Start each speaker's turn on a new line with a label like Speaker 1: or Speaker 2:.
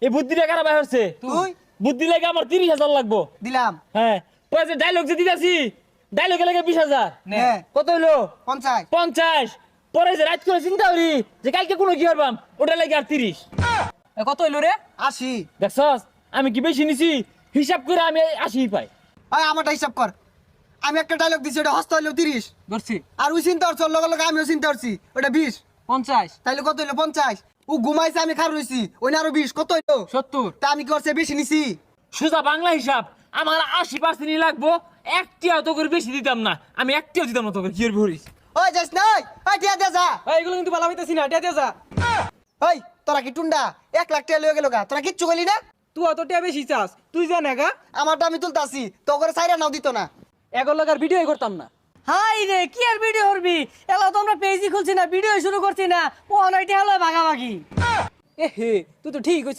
Speaker 1: এই বুদ্ধিটা কারা বাইর হচ্ছে
Speaker 2: তুই
Speaker 1: বুদ্ধি লাগে আমার 30,000 লাগবো
Speaker 2: দিলাম
Speaker 1: হ্যাঁ পরে যে ডায়লগ যে দিতেছি ডায়লগে লাগে 20,000
Speaker 2: নে
Speaker 1: কত হইলো
Speaker 2: 50
Speaker 1: 50 পরে যে রাত করে চিন্তা করি যে কালকে কোনো কি করবাম ওটা লাগে আর 30
Speaker 3: কত হইলো রে?
Speaker 2: 80
Speaker 1: দেখছস আমি কি বেশি নিছি হিসাব করে আমি 80 পাই
Speaker 2: ওই আমারটা হিসাব কর আমি একটা ডায়লগ দিছি ওটা হস্ত হইলো 30
Speaker 3: ধরছি
Speaker 2: আর ওই চিন্তা করছ লগে লগে আমিও চিন্তা করছি ওটা 20
Speaker 3: 50
Speaker 2: তাইলে কত হইলো 50 ও ঘুমাইছে আমি খার রইছি ওই না আরো 20 কত হইলো
Speaker 3: 70
Speaker 2: তা আমি কি করছে বেশি নিছি
Speaker 1: সোজা বাংলা হিসাব আমার 80% লাগবো একটিও তো করে বেশি দিতাম না আমি একটিও দিতাম না তোকে কি করবি হরিস
Speaker 2: ওই যাস নাই ওই টিয়া দে যা
Speaker 3: এইগুলো কিন্তু বালা হইতাছি না, দিয়া যা।
Speaker 2: ওই তোরা কি টুন্ডা 1 লাখ টাকা লয়ে গেল গা তোরা কিচ্ছু কইলি না
Speaker 3: তুই অত টিয়া বেশি চাস, তুই জান একা
Speaker 2: আমারটা আমি তুলতাছি তো করে সাইরা নাও দিত না
Speaker 3: এগোর লাগার ভিডিও করতাম না।
Speaker 4: হাই রে কি আর ভিডিও করবি এলা তো আমরা পেজই খুলছি না ভিডিও শুরু করছি না ও অনলাইনে হলো ভাগাভাগি
Speaker 3: এ হে তুই তো ঠিক কইছ।